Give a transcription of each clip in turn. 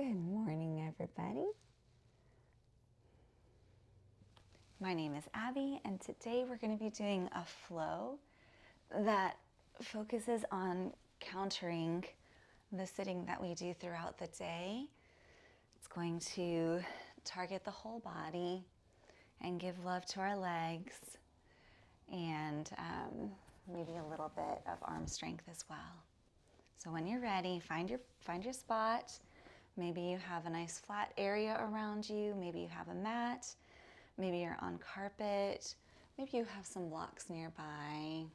Good morning, everybody. My name is Abby, and today we're going to be doing a flow that focuses on countering the sitting that we do throughout the day. It's going to target the whole body and give love to our legs and maybe a little bit of arm strength as well. So when you're ready, find your spot. Maybe you have a nice flat area around you. Maybe you have a mat. Maybe you're on carpet. Maybe you have some blocks nearby.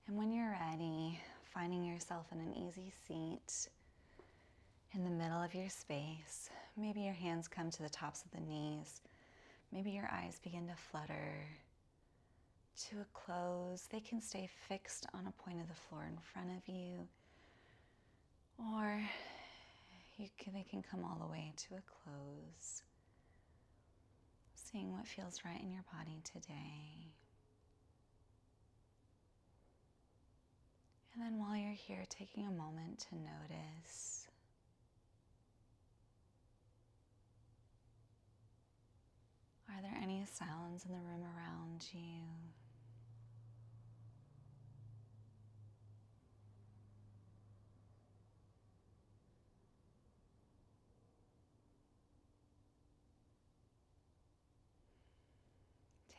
And when you're ready, finding yourself in an easy seat in the middle of your space. Maybe your hands come to the tops of the knees. Maybe your eyes begin to flutter to a close. They can stay fixed on a point of the floor in front of you, or they can come all the way to a close. Seeing what feels right in your body today. And then while you're here, taking a moment to notice are there any sounds in the room around you?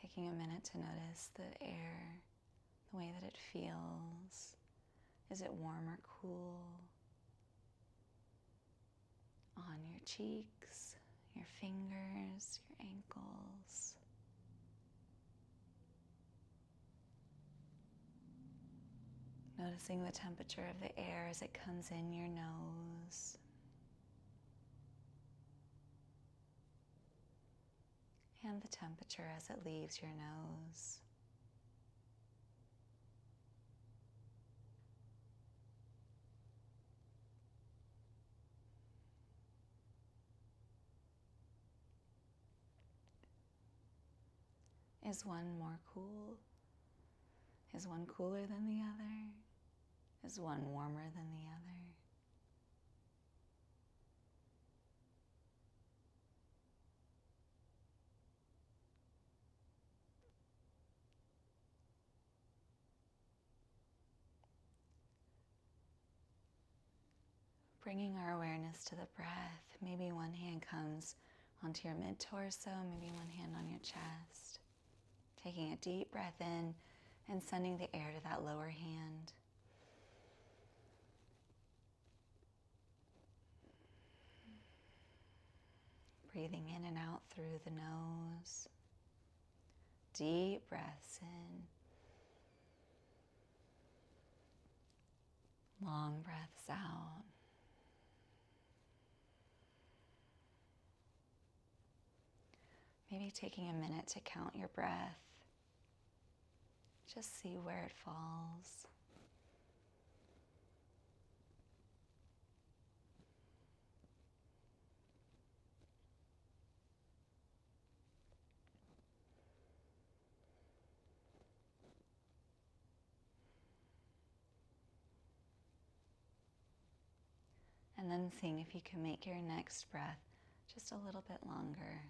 Taking a minute to notice the air, the way that it feels. Is it warm or cool? On your cheeks, your fingers, your ankles. Noticing the temperature of the air as it comes in your nose. And the temperature as it leaves your nose. Is one more cool? Is one cooler than the other? Is one warmer than the other? Bringing our awareness to the breath. Maybe one hand comes onto your mid-torso, maybe one hand on your chest. Taking a deep breath in and sending the air to that lower hand. Breathing in and out through the nose. Deep breaths in. Long breaths out. Maybe taking a minute to count your breath. Just see where it falls. And then seeing if you can make your next breath just a little bit longer.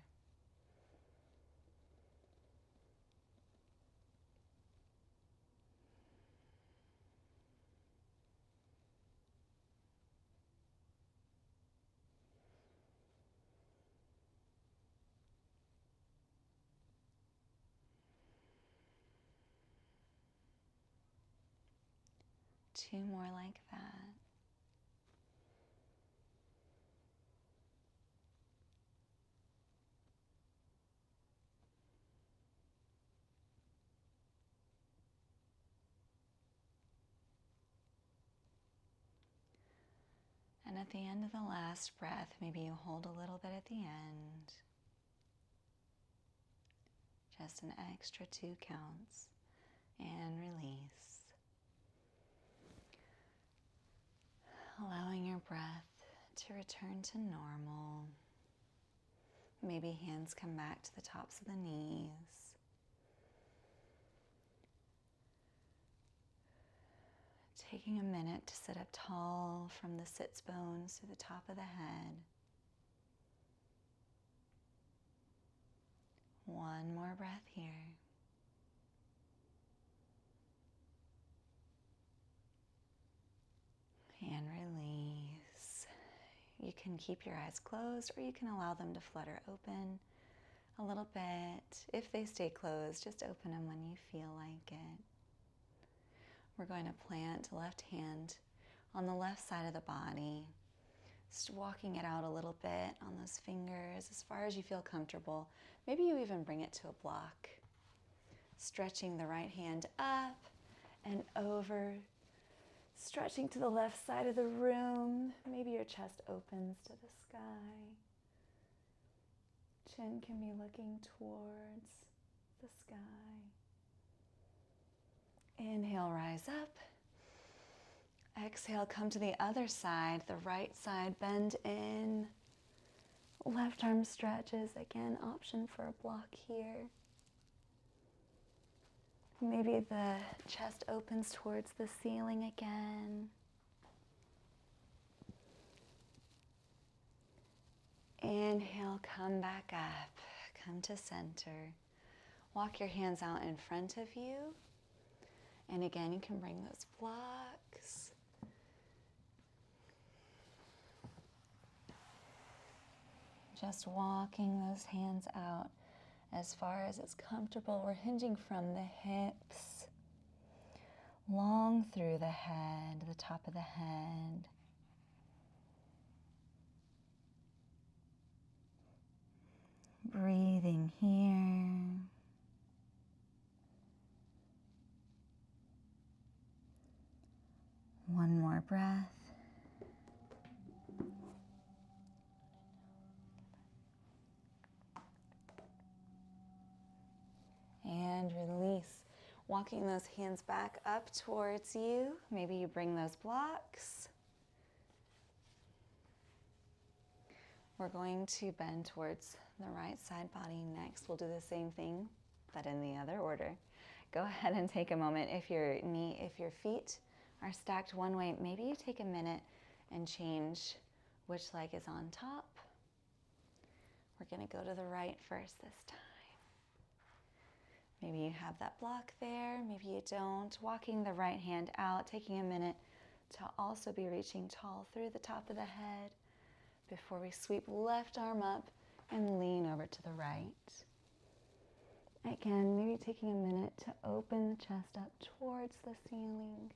Two more like that. And at the end of the last breath, maybe you hold a little bit at the end. Just an extra 2 counts. And release. Allowing your breath to return to normal. Maybe hands come back to the tops of the knees. Taking a minute to sit up tall from the sits bones to the top of the head. One more breath here. And release. You can keep your eyes closed or you can allow them to flutter open a little bit. If they stay closed, just open them when you feel like it. We're going to plant left hand on the left side of the body, just walking it out a little bit on those fingers as far as you feel comfortable. Maybe you even bring it to a block. Stretching the right hand up and over, stretching to the left side of the room. Maybe your chest opens to the sky. Chin can be looking towards the sky. Inhale, rise up. Exhale, come to the other side, the right side, bend in. Left arm stretches, again, option for a block here. Maybe the chest opens towards the ceiling again. Inhale, come back up, come to center. Walk your hands out in front of you. And again, you can bring those blocks. Just walking those hands out as far as it's comfortable. We're hinging from the hips, long through the head, the top of the head. Breathing here. One more breath. And release. Walking those hands back up towards you. Maybe you bring those blocks. We're going to bend towards the right side body next. We'll do the same thing, but in the other order. Go ahead and take a moment. If your feet are stacked one way, maybe you take a minute and change which leg is on top. We're going to go to the right first this time. Maybe you have that block there, maybe you don't. Walking the right hand out, taking a minute to also be reaching tall through the top of the head before we sweep left arm up and lean over to the right. Again, maybe taking a minute to open the chest up towards the ceiling.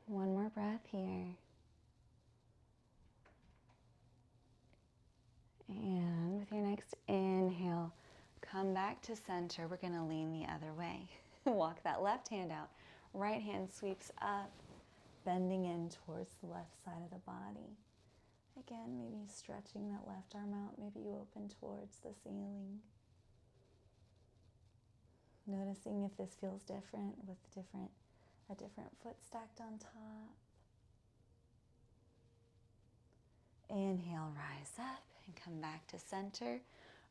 One more breath here. And with your next inhale, come back to center. We're going to lean the other way. Walk that left hand out. Right hand sweeps up, bending in towards the left side of the body. Again, maybe stretching that left arm out. Maybe you open towards the ceiling. Noticing if this feels different with a different foot stacked on top. Inhale, rise up and come back to center.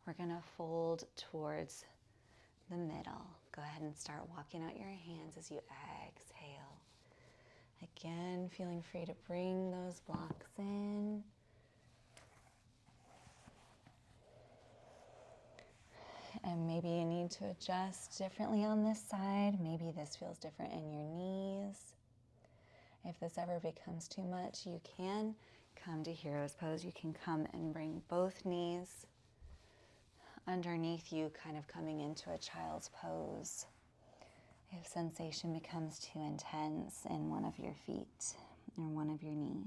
We're going to fold towards the middle. Go ahead and start walking out your hands as you exhale. Again, feeling free to bring those blocks in. And maybe you need to adjust differently on this side. Maybe this feels different in your knees. If this ever becomes too much, you can come to Hero's Pose. You can come and bring both knees underneath you, kind of coming into a child's pose. If sensation becomes too intense in one of your feet or one of your knees.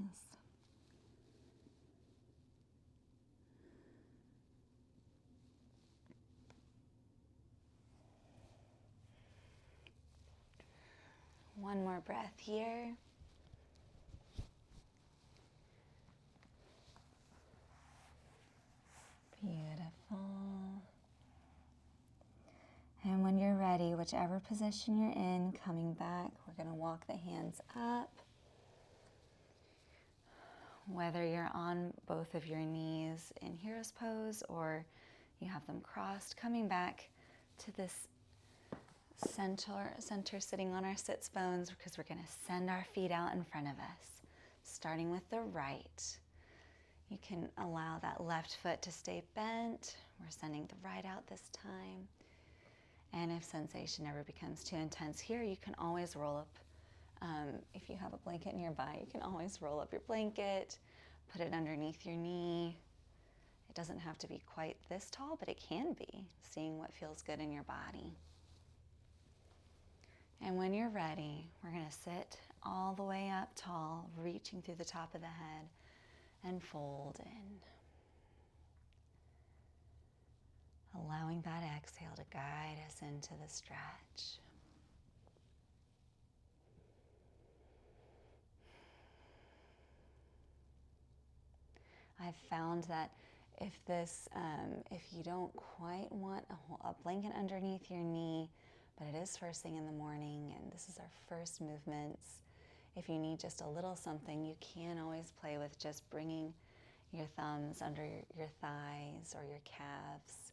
One more breath here. Beautiful. And when you're ready, whichever position you're in, coming back, we're going to walk the hands up. Whether you're on both of your knees in Hero's Pose or you have them crossed, coming back to this center sitting on our sits bones, because we're going to send our feet out in front of us, starting with the right. You can allow that left foot to stay bent. We're sending the right out this time. And if sensation ever becomes too intense here, you can always roll up. If you have a blanket nearby, you can always roll up your blanket, put it underneath your knee. It doesn't have to be quite this tall, but it can be, seeing what feels good in your body. And when you're ready, we're going to sit all the way up tall, reaching through the top of the head, and fold in. Allowing that exhale to guide us into the stretch. I've found that if you don't quite want a blanket underneath your knee, but it is first thing in the morning and this is our first movements, if you need just a little something, you can always play with just bringing your thumbs under your thighs or your calves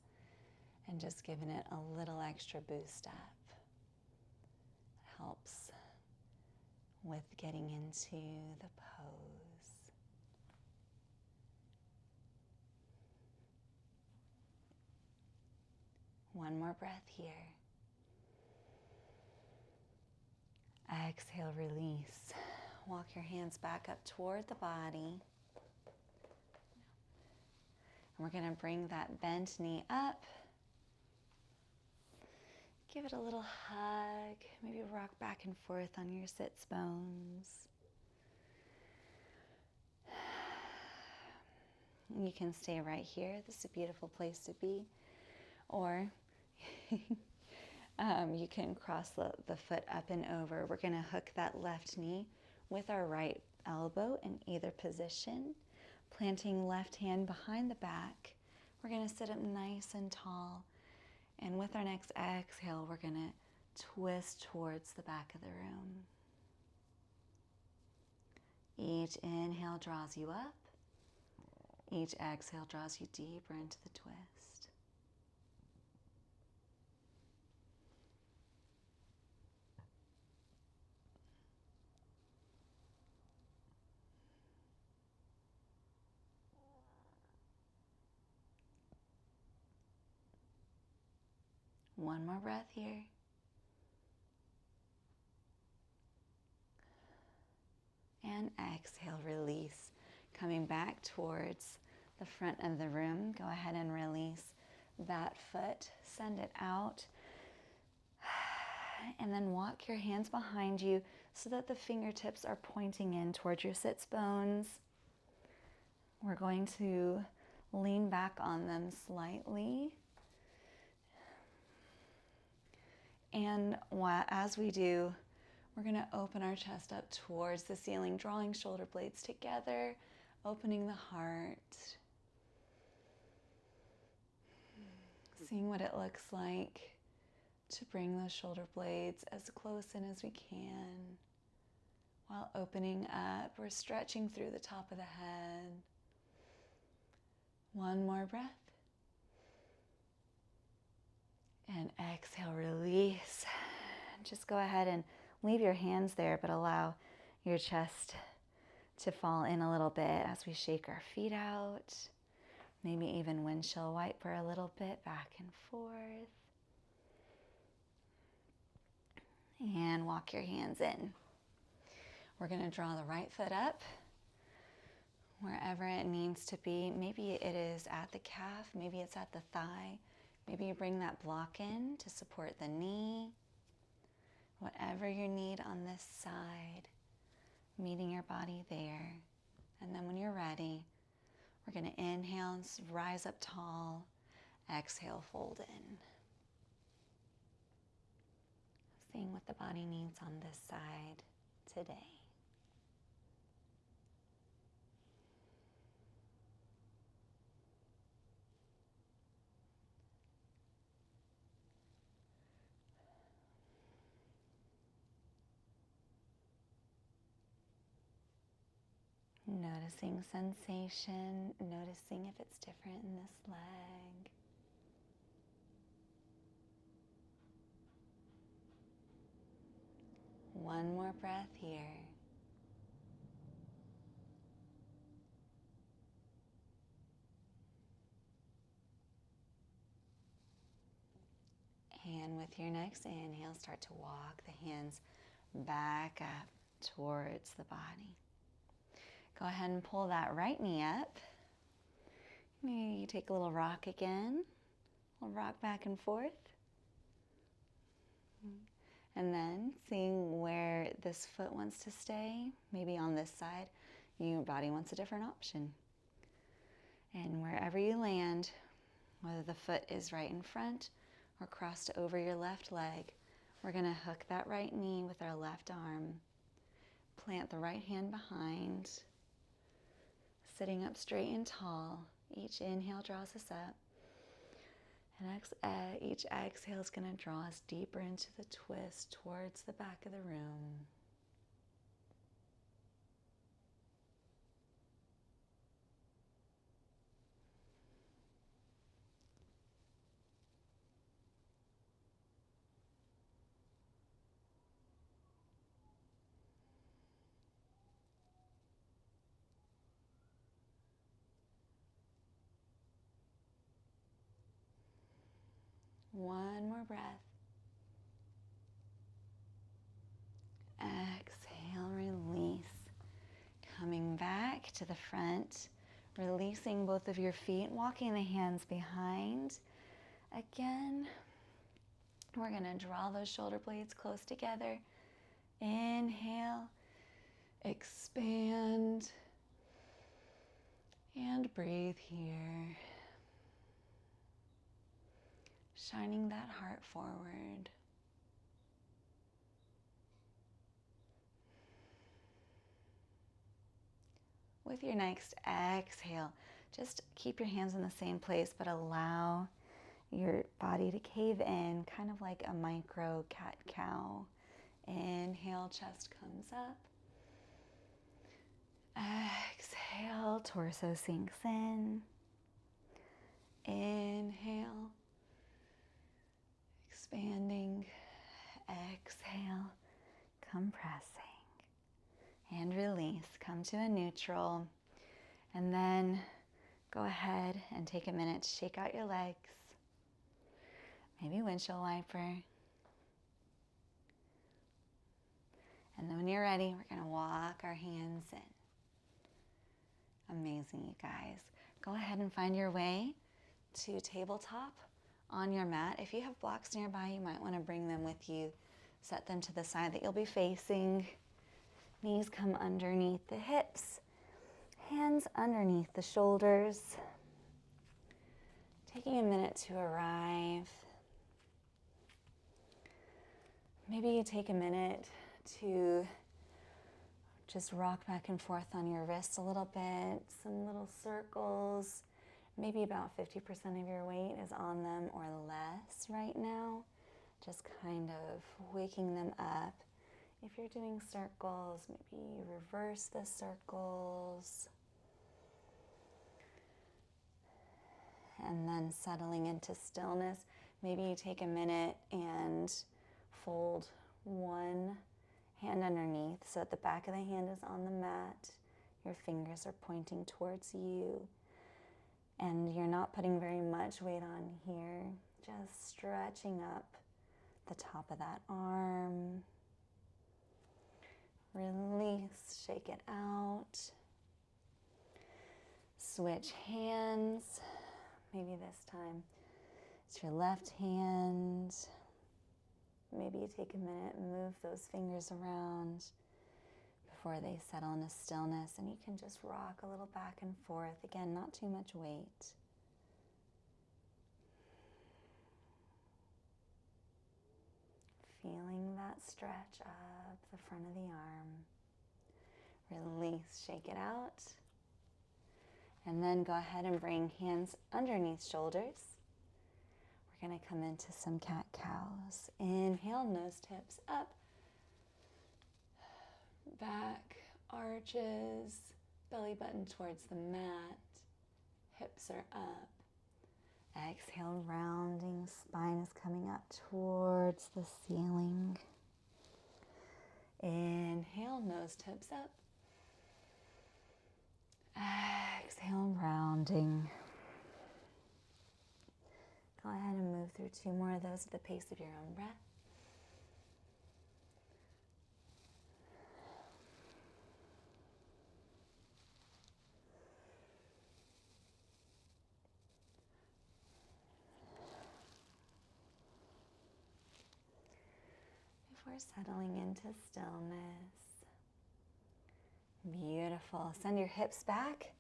and just giving it a little extra boost up. It helps with getting into the pose. One more breath here. Exhale, release. Walk your hands back up toward the body. And we're going to bring that bent knee up. Give it a little hug. Maybe rock back and forth on your sits bones. You can stay right here. This is a beautiful place to be. Or you can cross the foot up and over. We're going to hook that left knee with our right elbow in either position, planting left hand behind the back. We're going to sit up nice and tall. And with our next exhale, we're going to twist towards the back of the room. Each inhale draws you up. Each exhale draws you deeper into the twist. One more breath here. And exhale, release. Coming back towards the front of the room, go ahead and release that foot. Send it out. And then walk your hands behind you so that the fingertips are pointing in towards your sits bones. We're going to lean back on them slightly. And as we do, we're going to open our chest up towards the ceiling, drawing shoulder blades together, opening the heart, seeing what it looks like to bring those shoulder blades as close in as we can. While opening up, we're stretching through the top of the head. One more breath. And exhale, release. Just go ahead and leave your hands there, but allow your chest to fall in a little bit as we shake our feet out. Maybe even windshield wiper a little bit back and forth. And walk your hands in. We're going to draw the right foot up wherever it needs to be. Maybe it is at the calf, maybe it's at the thigh. Maybe you bring that block in to support the knee. Whatever you need on this side, meeting your body there. And then when you're ready, we're going to inhale and rise up tall. Exhale, fold in. Seeing what the body needs on this side today. Noticing sensation, noticing if it's different in this leg. One more breath here. And with your next inhale, start to walk the hands back up towards the body. Go ahead and pull that right knee up. Maybe you take a little rock again. A little rock back and forth. And then seeing where this foot wants to stay, maybe on this side, your body wants a different option. And wherever you land, whether the foot is right in front or crossed over your left leg, we're going to hook that right knee with our left arm. Plant the right hand behind, sitting up straight and tall. Each inhale draws us up. And each exhale is going to draw us deeper into the twist towards the back of the room. One more breath. Exhale, release. Coming back to the front, releasing both of your feet, walking the hands behind. Again, we're going to draw those shoulder blades close together. Inhale, expand, and breathe here. Shining that heart forward. With your next exhale, just keep your hands in the same place, but allow your body to cave in, kind of like a micro cat-cow. Inhale, chest comes up. Exhale, torso sinks in. Inhale, expanding. Exhale, compressing. And release. Come to a neutral. And then go ahead and take a minute to shake out your legs. Maybe windshield wiper. And then when you're ready, we're going to walk our hands in. Amazing, you guys. Go ahead and find your way to tabletop on your mat. If you have blocks nearby, you might want to bring them with you. Set them to the side that you'll be facing. Knees come underneath the hips. Hands underneath the shoulders. Taking a minute to arrive. Maybe you take a minute to just rock back and forth on your wrists a little bit, some little circles. Maybe about 50% of your weight is on them or less right now. Just kind of waking them up. If you're doing circles, maybe reverse the circles. And then settling into stillness. Maybe you take a minute and fold one hand underneath so that the back of the hand is on the mat. Your fingers are pointing towards you. And you're not putting very much weight on here. Just stretching up the top of that arm. Release, shake it out. Switch hands. Maybe this time it's your left hand. Maybe you take a minute and move those fingers around before they settle into stillness, and you can just rock a little back and forth. Again, not too much weight. Feeling that stretch up the front of the arm. Release, shake it out. And then go ahead and bring hands underneath shoulders. We're going to come into some cat-cows. Inhale, nose tips up. Back arches, belly button towards the mat. Hips are up. Exhale, rounding, spine is coming up towards the ceiling. Inhale, nose tips up. Exhale, rounding. Go ahead and move through 2 more of those at the pace of your own breath. Before settling into stillness. Beautiful. Send your hips back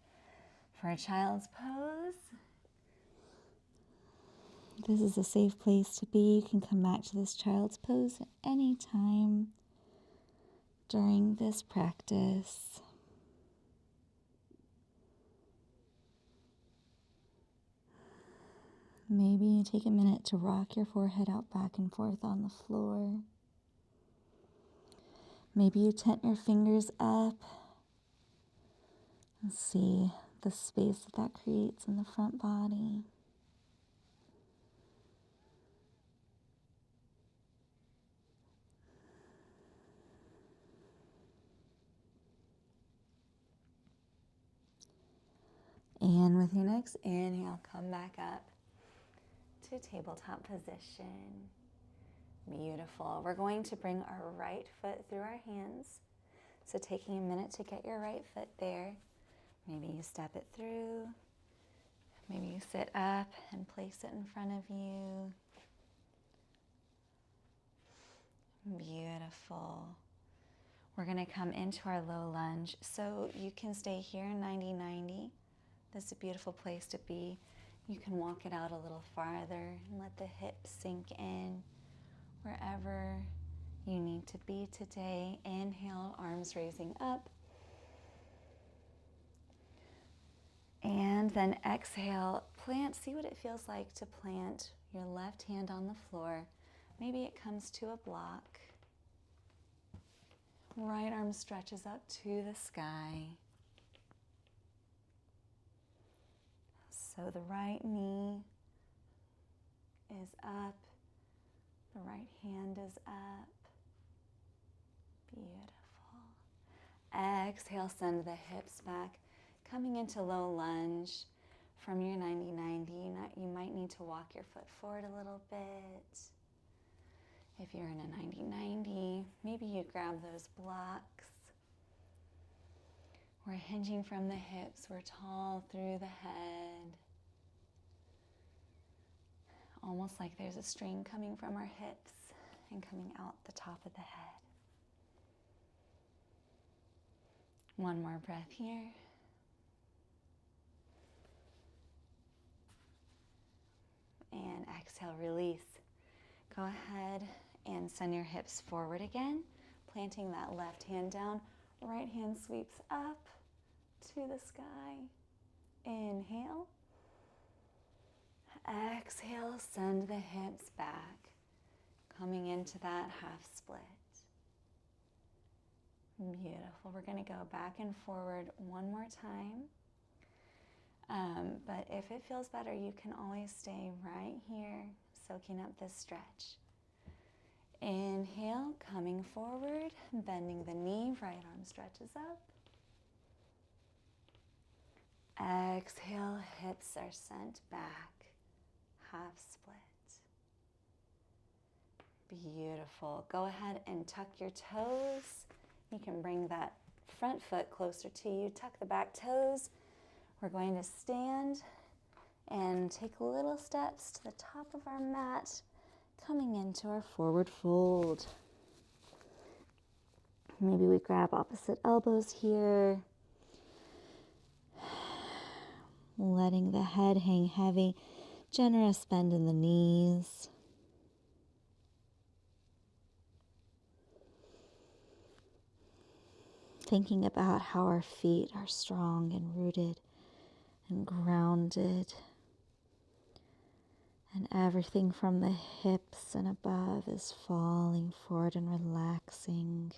for a child's pose. This is a safe place to be. You can come back to this child's pose at any time during this practice. Maybe you take a minute to rock your forehead out back and forth on the floor. Maybe you tent your fingers up and see the space that creates in the front body. And with your next inhale, come back up to tabletop position. Beautiful. We're going to bring our right foot through our hands. So taking a minute to get your right foot there. Maybe you step it through. Maybe you sit up and place it in front of you. Beautiful. We're going to come into our low lunge. So you can stay here 90-90. This is a beautiful place to be. You can walk it out a little farther and let the hips sink in wherever you need to be today. Inhale, arms raising up. And then exhale, plant. See what it feels like to plant your left hand on the floor. Maybe it comes to a block. Right arm stretches up to the sky. So the right knee is up. The right hand is up. Beautiful. Exhale, send the hips back. Coming into low lunge from your 90-90, you might need to walk your foot forward a little bit. If you're in a 90-90, maybe you grab those blocks. We're hinging from the hips. We're tall through the head. Almost like there's a string coming from our hips and coming out the top of the head. One more breath here. And exhale, release. Go ahead and send your hips forward again, planting that left hand down. Right hand sweeps up to the sky. Inhale. Exhale, send the hips back, coming into that half split. Beautiful. We're going to go back and forward one more time. But if it feels better, you can always stay right here, soaking up this stretch. Inhale, coming forward, bending the knee, right arm stretches up. Exhale, hips are sent back, half split. Beautiful. Go ahead and tuck your toes. You can bring that front foot closer to you. Tuck the back toes. We're going to stand and take little steps to the top of our mat, coming into our forward fold. Maybe we grab opposite elbows here, letting the head hang heavy, generous bend in the knees. Thinking about how our feet are strong and rooted and grounded, and everything from the hips and above is falling forward and relaxing,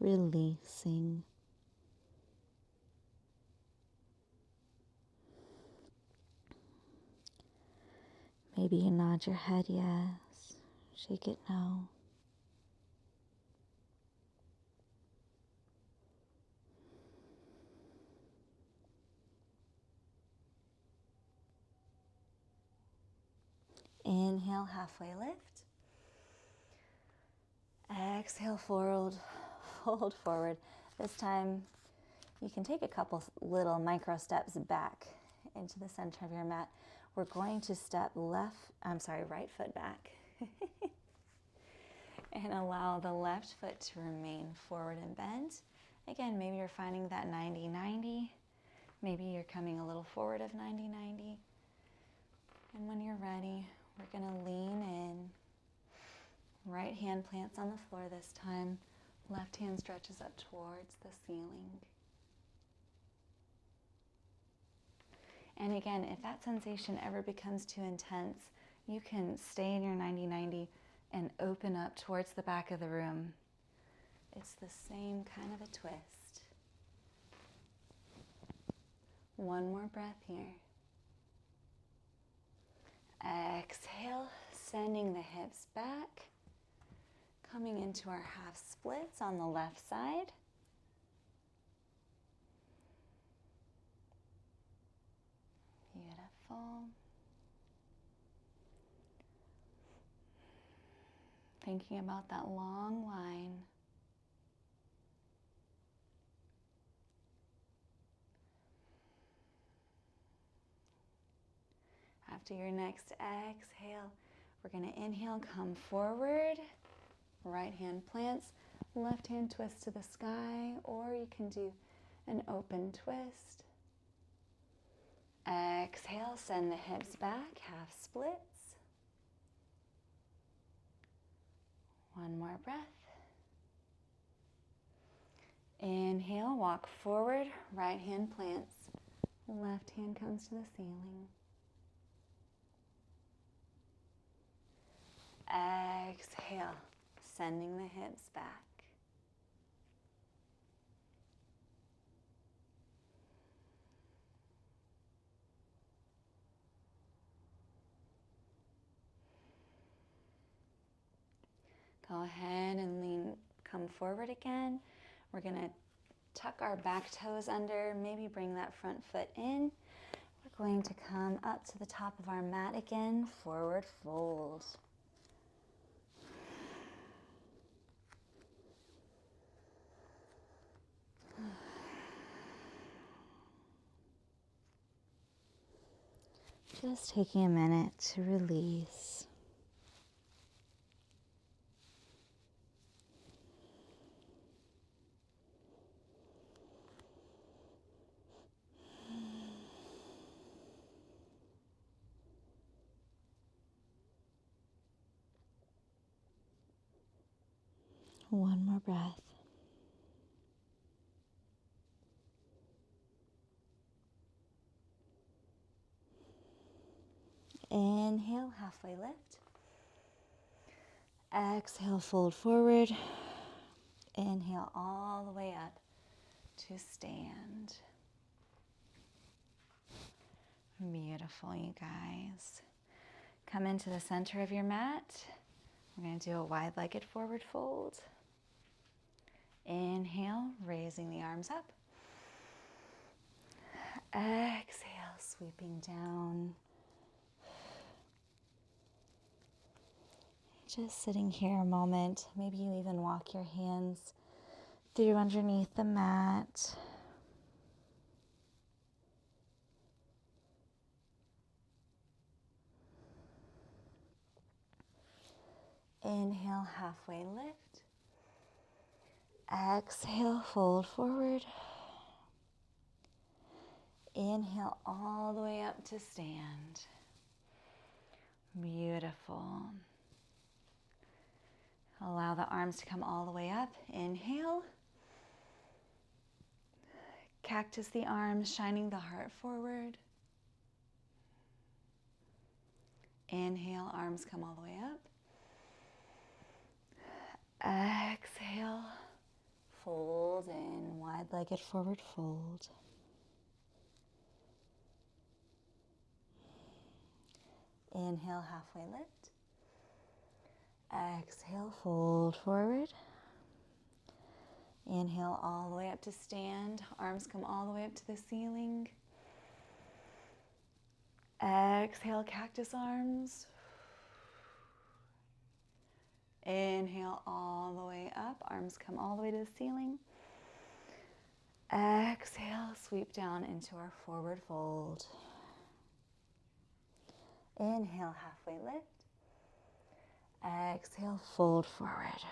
releasing. Maybe you nod your head yes, shake it no. Inhale, halfway lift. Exhale, forward, fold forward. This time you can take a couple little micro steps back into the center of your mat. We're going to step right foot back and allow the left foot to remain forward and bent. Again, maybe you're finding that 90-90. Maybe you're coming a little forward of 90-90. And when you're ready, we're going to lean in. Right hand plants on the floor this time. Left hand stretches up towards the ceiling. And again, if that sensation ever becomes too intense, you can stay in your 90-90 and open up towards the back of the room. It's the same kind of a twist. One more breath here. Exhale, sending the hips back. Coming into our half splits on the left side. Beautiful. Thinking about that long line. After your next exhale, we're going to inhale, come forward. Right hand plants, left hand twist to the sky, or you can do an open twist. Exhale, send the hips back, half splits. One more breath. Inhale, walk forward, right hand plants, left hand comes to the ceiling. Exhale, sending the hips back. Go ahead and come forward again. We're going to tuck our back toes under, maybe bring that front foot in. We're going to come up to the top of our mat again, forward fold. Just taking a minute to release. One more breath. Inhale, halfway lift. Exhale, fold forward. Inhale all the way up to stand. Beautiful, you guys. Come into the center of your mat. We're going to do a wide-legged forward fold. Inhale, raising the arms up. Exhale, sweeping down. Just sitting here a moment. Maybe you even walk your hands through underneath the mat. Inhale, halfway lift. Exhale, fold forward. Inhale all the way up to stand. Beautiful. Allow the arms to come all the way up. Inhale. Cactus the arms, shining the heart forward. Inhale, arms come all the way up. Exhale, fold in, wide-legged forward fold. Inhale, halfway lift. Exhale, fold forward. Inhale all the way up to stand. Arms come all the way up to the ceiling. Exhale, cactus arms. Inhale all the way up. Arms come all the way to the ceiling. Exhale, sweep down into our forward fold. Inhale, halfway lift. Exhale, fold forward.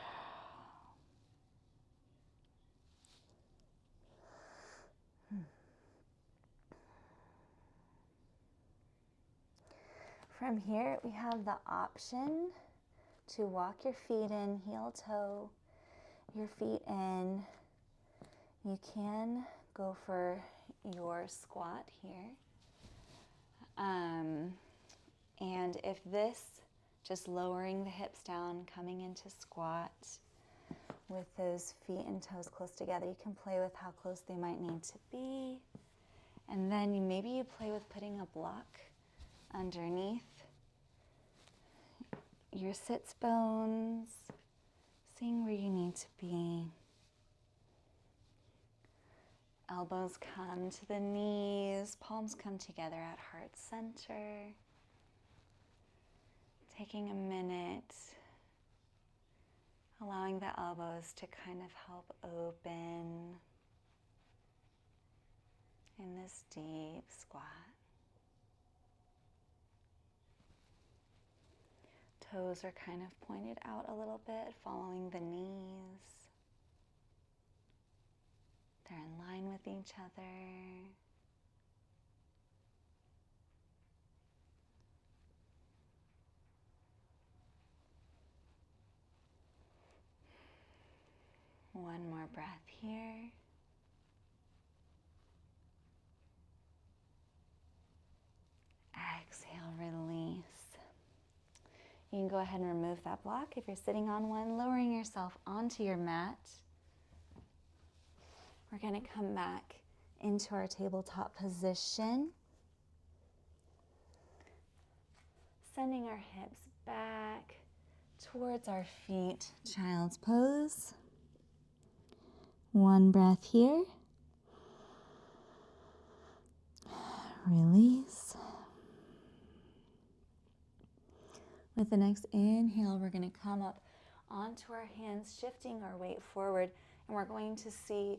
From here, we have the option to walk your feet in, heel toe your feet in. You can go for your squat here. And if this, just lowering the hips down, coming into squat with those feet and toes close together, you can play with how close they might need to be. And then maybe you play with putting a block underneath your sits bones, seeing where you need to be. Elbows come to the knees, palms come together at heart center. Taking a minute, allowing the elbows to kind of help open in this deep squat. Toes are kind of pointed out a little bit, following the knees. They're in line with each other. One more breath here. Exhale, release. You can go ahead and remove that block if you're sitting on one, lowering yourself onto your mat. We're going to come back into our tabletop position. Sending our hips back towards our feet, child's pose. One breath here. Release. With the next inhale, we're going to come up onto our hands, shifting our weight forward, and we're going to see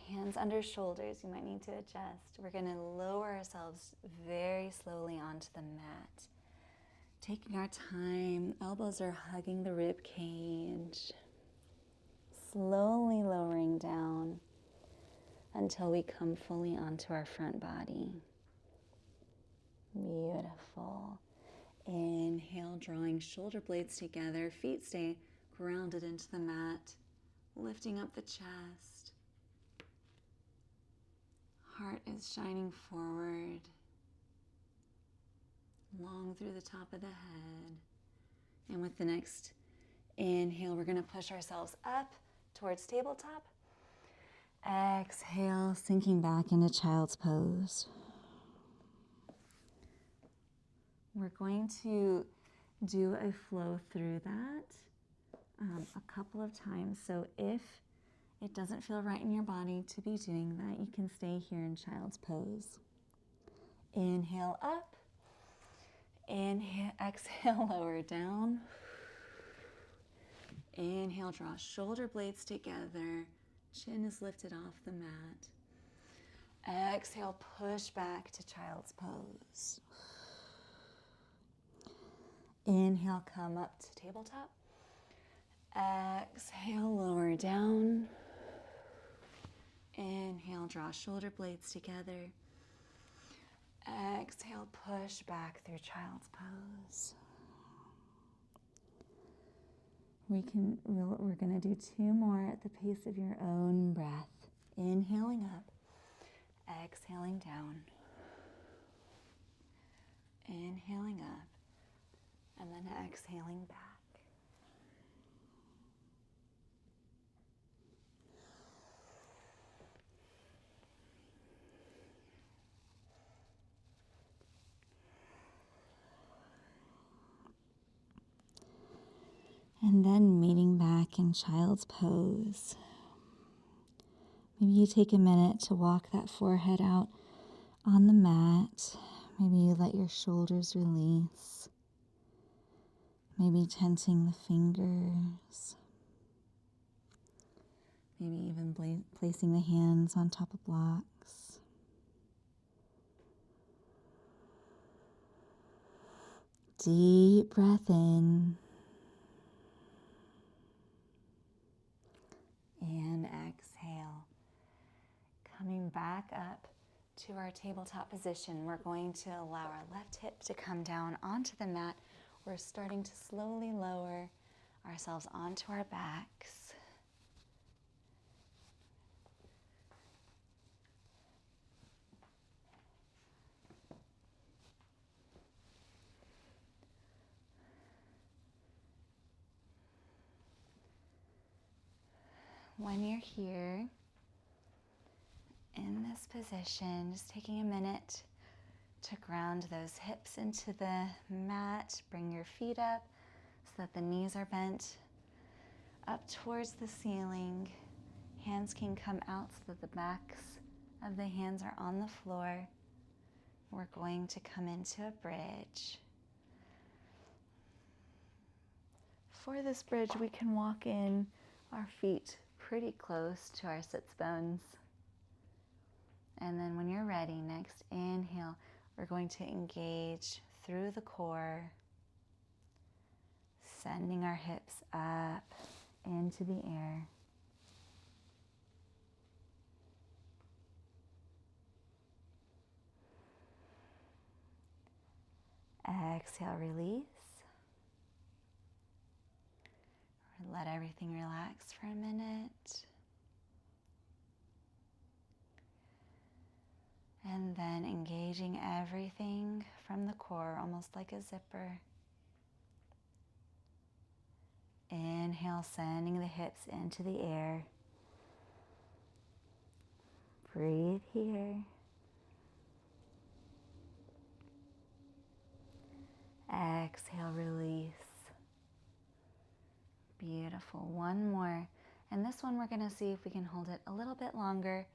hands under shoulders. You might need to adjust. We're going to lower ourselves very slowly onto the mat. Taking our time, elbows are hugging the rib cage. Slowly lowering down until we come fully onto our front body. Beautiful. Inhale, drawing shoulder blades together. Feet stay grounded into the mat. Lifting up the chest. Heart is shining forward. Long through the top of the head. And with the next inhale, we're going to push ourselves up towards tabletop. Exhale, sinking back into child's pose. We're going to do a flow through that a couple of times. So if it doesn't feel right in your body to be doing that, you can stay here in child's pose. Inhale up. Inhale, exhale, lower down. Inhale, draw shoulder blades together. Chin is lifted off the mat. Exhale, push back to child's pose. Inhale, come up to tabletop. Exhale, lower down. Inhale, draw shoulder blades together. Exhale, push back through child's pose. We're going to do two more at the pace of your own breath. Inhaling up, exhaling down. Inhaling up, and then exhaling back. And then meeting back in child's pose. Maybe you take a minute to walk that forehead out on the mat. Maybe you let your shoulders release. Maybe tensing the fingers. Maybe even placing the hands on top of blocks. Deep breath in. And exhale. Coming back up to our tabletop position, we're going to allow our left hip to come down onto the mat. We're starting to slowly lower ourselves onto our backs. When you're here in this position, just taking a minute to ground those hips into the mat. Bring your feet up so that the knees are bent up towards the ceiling. Hands can come out so that the backs of the hands are on the floor. We're going to come into a bridge. For this bridge, we can walk in our feet pretty close to our sits bones. And then when you're ready, next inhale, we're going to engage through the core, sending our hips up into the air. Exhale, release. Let everything relax for a minute. And then engaging everything from the core, almost like a zipper. Inhale, sending the hips into the air. Breathe here. Exhale, release. Beautiful. One more. And this one we're going to see if we can hold it a little bit longer,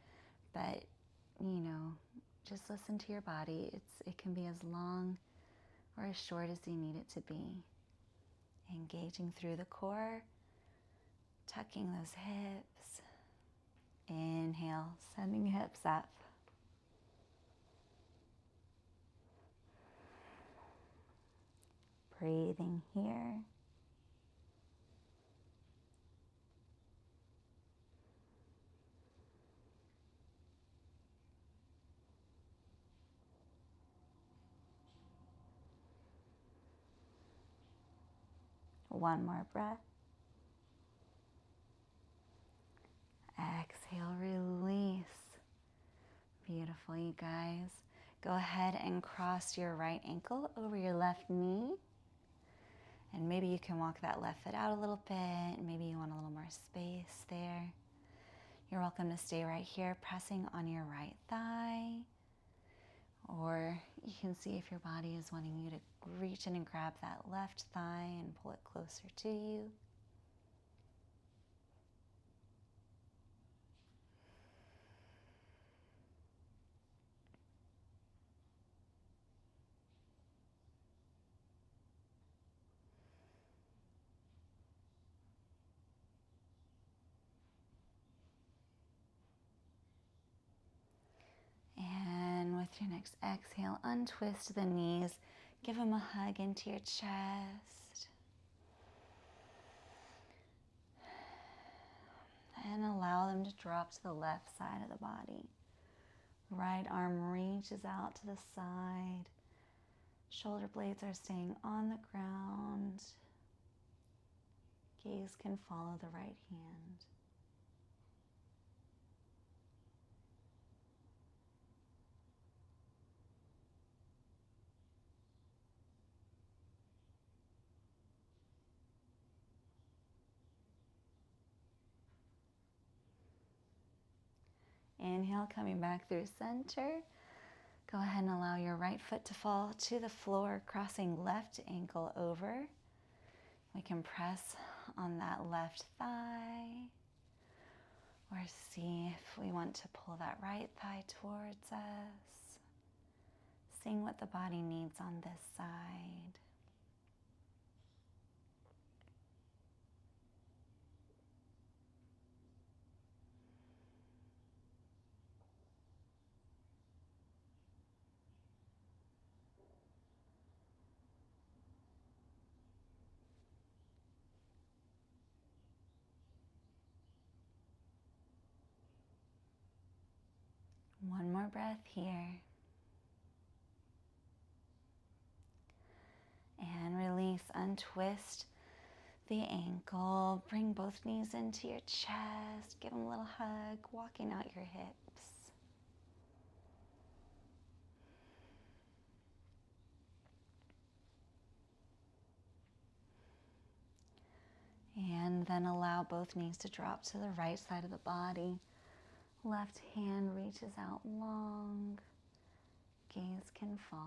but just listen to your body. It can be as long or as short as you need it to be. Engaging through the core, tucking those hips. Inhale, sending hips up. Breathing here. One more breath. Exhale, release. Beautiful, you guys. Go ahead and cross your right ankle over your left knee. And maybe you can walk that left foot out a little bit. Maybe you want a little more space there. You're welcome to stay right here, pressing on your right thigh. Or you can see if your body is wanting you to reach in and grab that left thigh and pull it closer to you. And with your next exhale, untwist the knees. Give them a hug into your chest. And allow them to drop to the left side of the body. Right arm reaches out to the side. Shoulder blades are staying on the ground. Gaze can follow the right hand. Inhale, coming back through center. Go ahead and allow your right foot to fall to the floor, crossing left ankle over. We can press on that left thigh, or see if we want to pull that right thigh towards us. Seeing what the body needs on this side. more breath here. And release, untwist the ankle. Bring both knees into your chest. Give them a little hug, walking out your hips. And then allow both knees to drop to the right side of the body. Left hand reaches out long. Gaze can follow.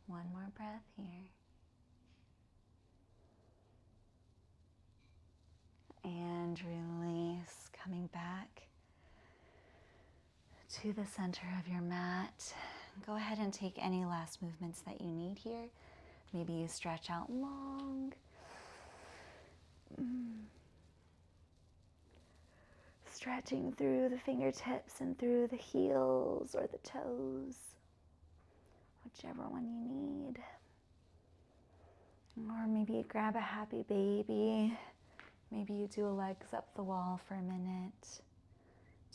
One more breath here. And release, coming back to the center of your mat. Go ahead and take any last movements that you need here. Maybe you stretch out long. Stretching through the fingertips and through the heels or the toes, whichever one you need. Or maybe you grab a happy baby. Maybe you do a legs up the wall for a minute.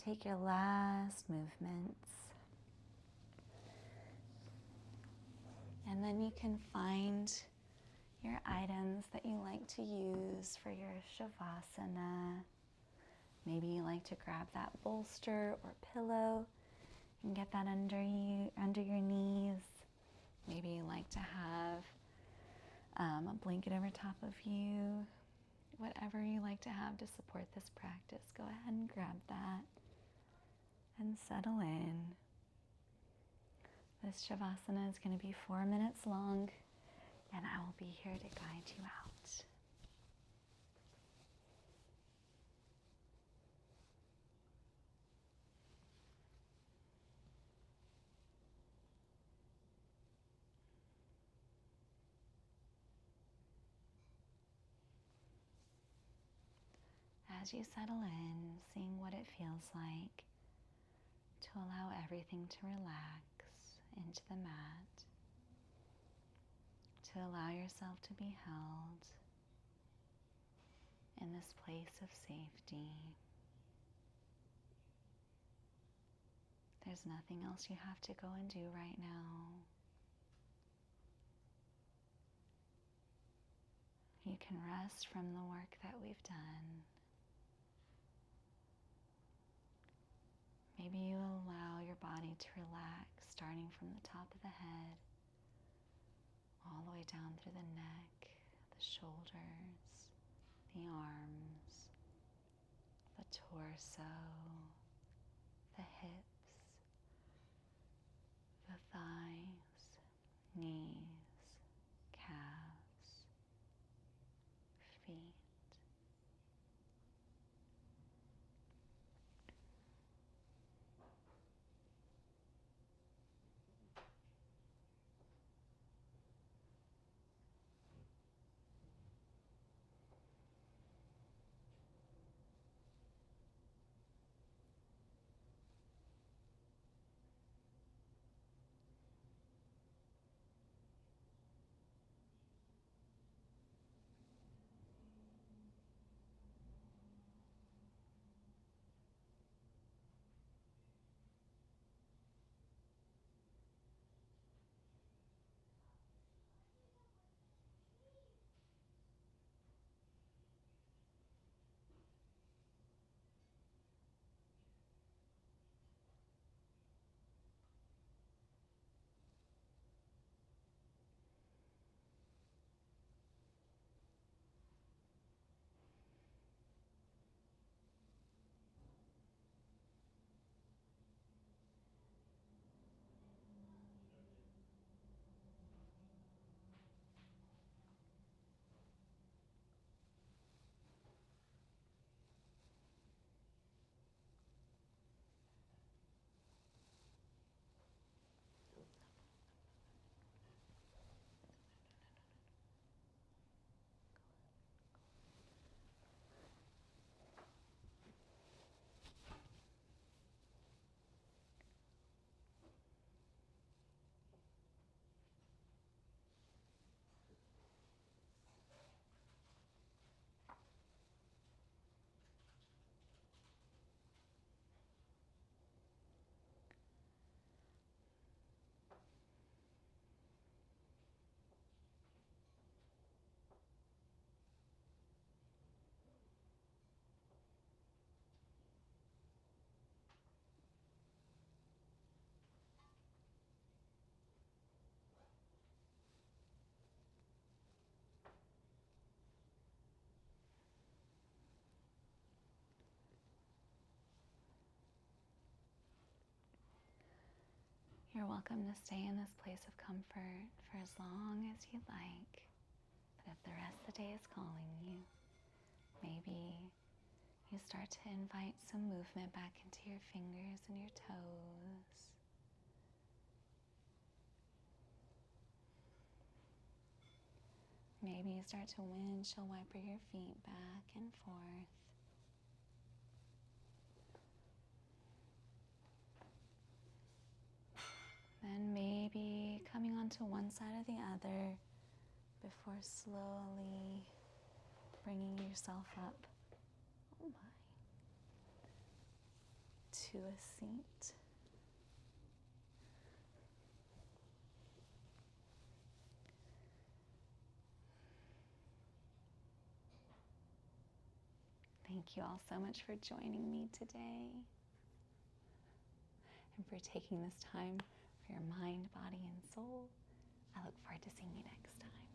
Take your last movements. And then you can find your items that you like to use for your Shavasana. Maybe you like to grab that bolster or pillow and get that under your knees. Maybe you like to have a blanket over top of you. Whatever you like to have to support this practice, go ahead and grab that and settle in. This Shavasana is going to be 4 minutes long, and I will be here to guide you out. As you settle in, seeing what it feels like to allow everything to relax into the mat, to allow yourself to be held in this place of safety. There's nothing else you have to go and do right now. You can rest from the work that we've done. Maybe you allow your body to relax, starting from the top of the head, all the way down through the neck, the shoulders, the arms, the torso, the hips, the thighs, knees, calves, feet. You're welcome to stay in this place of comfort for as long as you'd like. But if the rest of the day is calling you, maybe you start to invite some movement back into your fingers and your toes. Maybe you start to windshield wiper your feet back and forth. Then maybe coming onto one side or the other before slowly bringing yourself up, oh my, to a seat. Thank you all so much for joining me today and for taking this time for your mind, body, and soul. I look forward to seeing you next time.